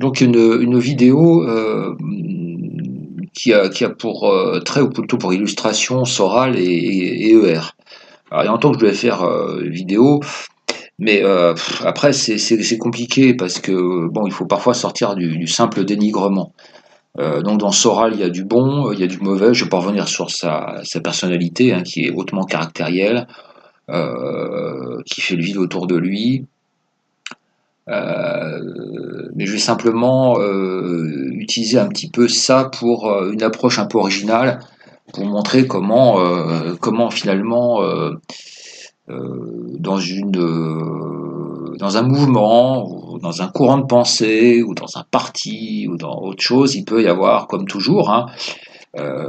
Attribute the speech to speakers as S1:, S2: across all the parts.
S1: Donc une vidéo qui a pour trait, ou plutôt pour illustration, Soral et ER. Alors il y a longtemps que je devais faire vidéo, mais après c'est compliqué parce que bon, il faut parfois sortir du simple dénigrement. Donc dans Soral, il y a du bon, il y a du mauvais. Je vais pas revenir sur sa personnalité, hein, qui est hautement caractérielle, qui fait le vide autour de lui. Mais je vais simplement utiliser un petit peu ça pour une approche un peu originale, pour montrer comment finalement dans un mouvement, ou dans un courant de pensée, ou dans un parti, ou dans autre chose, il peut y avoir, comme toujours, hein,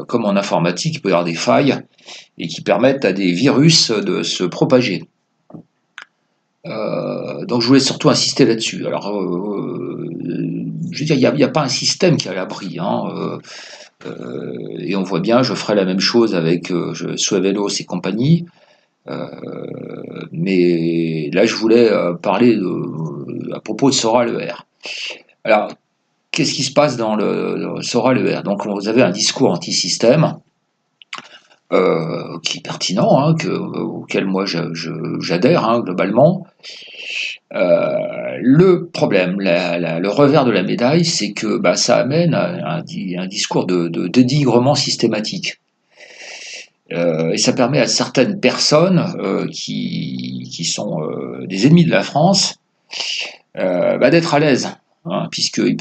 S1: comme en informatique, il peut y avoir des failles et qui permettent à des virus de se propager. Donc je voulais surtout insister là-dessus. Alors, je veux dire, il n'y a pas un système qui est à l'abri, hein, et on voit bien, je ferai la même chose avec Suevelos et compagnie. Mais là, je voulais parler à propos de Sora LER. Alors, qu'est-ce qui se passe dans le Sora LER? Donc, vous avez un discours anti-système qui est pertinent, hein, auquel moi j'adhère, hein, globalement. Le problème, le revers de la médaille, c'est que bah, ça amène à un discours de dénigrement systématique. Et ça permet à certaines personnes qui sont des ennemis de la France bah, d'être à l'aise, hein, puisqu'ils ils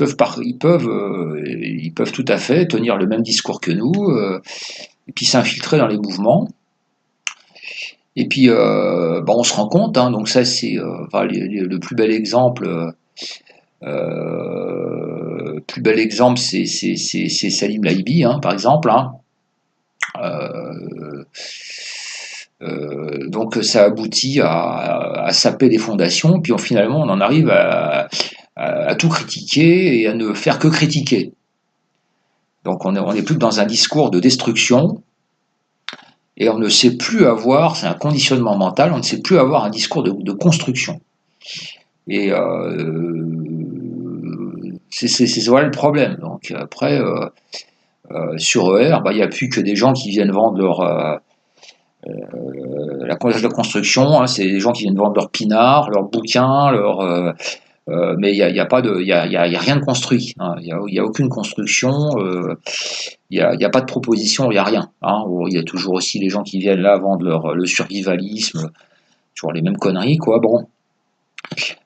S1: peuvent tout à fait tenir le même discours que nous, et puis s'infiltrer dans les mouvements. Et puis, bah, on se rend compte, hein, donc ça c'est enfin, le plus bel exemple, c'est Salim Laibi, hein, par exemple. Hein. Euh, donc ça aboutit à saper les fondations, puis finalement on en arrive à tout critiquer et à ne faire que critiquer. Donc on est plus que dans un discours de destruction, et on ne sait plus avoir, c'est un conditionnement mental, on ne sait plus avoir un discours de construction. Et c'est voilà le problème. Donc après, sur ER, bah, il n'y a plus que des gens qui viennent vendre la construction, hein, c'est des gens qui viennent vendre leurs pinards, leurs bouquins, mais il y a pas de, y a rien de construit. Hein, il y a aucune construction. Il y a pas de proposition, il y a rien. Hein, il y a toujours aussi les gens qui viennent là vendre le survivalisme, toujours les mêmes conneries, quoi. Bon,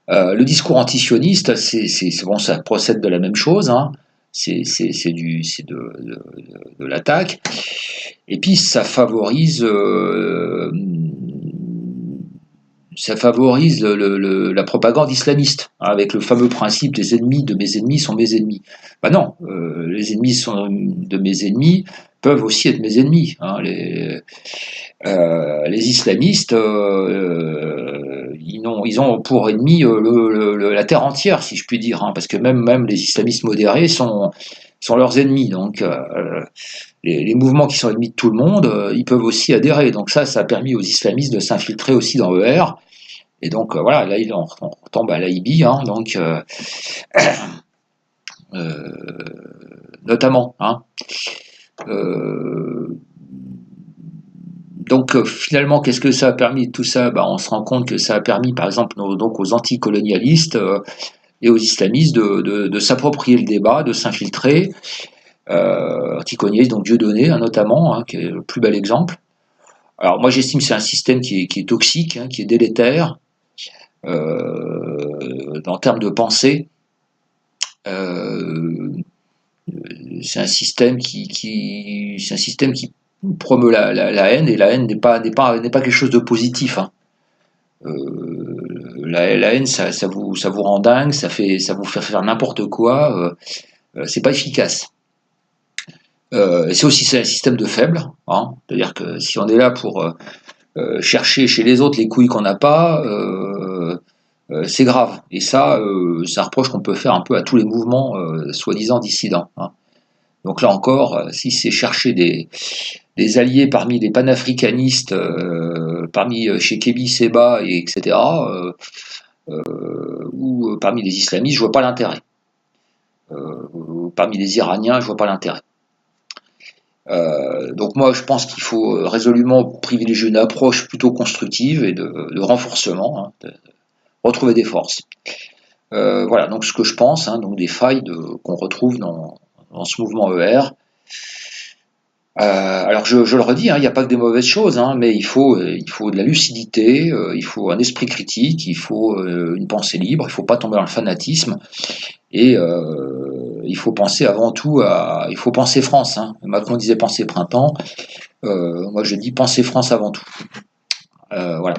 S1: le discours antisioniste, c'est bon, ça procède de la même chose. Hein. C'est de l'attaque. Et puis ça favorise la propagande islamiste, hein, avec le fameux principe des ennemis de mes ennemis sont mes ennemis. Ben non, les ennemis de mes ennemis peuvent aussi être mes ennemis. Hein. Les islamistes, ils ont pour ennemi la terre entière, si je puis dire, hein, parce que même les islamistes modérés sont leurs ennemis. Donc, les mouvements qui sont ennemis de tout le monde, ils peuvent aussi adhérer. Donc ça a permis aux islamistes de s'infiltrer aussi dans ER. Et donc voilà, là on retombe à l'AIB, hein, donc notamment. Hein. Donc finalement, qu'est-ce que ça a permis de tout ça? Ben, on se rend compte que ça a permis, par exemple, donc aux anticolonialistes et aux islamistes de s'approprier le débat, de s'infiltrer. Anticolonialistes, donc Dieudonné, hein, notamment, hein, qui est le plus bel exemple. Alors moi j'estime que c'est un système qui est toxique, hein, qui est délétère, en termes de pensée. C'est un système c'est un système qui promeut la haine, et la haine n'est pas quelque chose de positif. Hein. La haine, ça vous rend dingue, ça vous fait faire n'importe quoi. C'est pas efficace. C'est aussi un système de faible. Hein. C'est-à-dire que si on est là pour chercher chez les autres les couilles qu'on n'a pas, c'est grave. Et ça, c'est un reproche qu'on peut faire un peu à tous les mouvements soi-disant dissidents. Hein. Donc là encore, si c'est chercher des alliés parmi les panafricanistes, parmi chez Kébi Seba, etc., ou parmi les islamistes, je vois pas l'intérêt. parmi les Iraniens, je vois pas l'intérêt. Donc moi, je pense qu'il faut résolument privilégier une approche plutôt constructive et de renforcement, hein, de retrouver des forces. Voilà, donc ce que je pense, hein, donc des failles qu'on retrouve dans ce mouvement ER. Alors je le redis, hein, il n'y a pas que des mauvaises choses, hein, mais il faut de la lucidité, il faut un esprit critique, il faut une pensée libre, il ne faut pas tomber dans le fanatisme, et il faut penser avant tout il faut penser France. Hein. Macron disait penser printemps, moi je dis penser France avant tout. Voilà.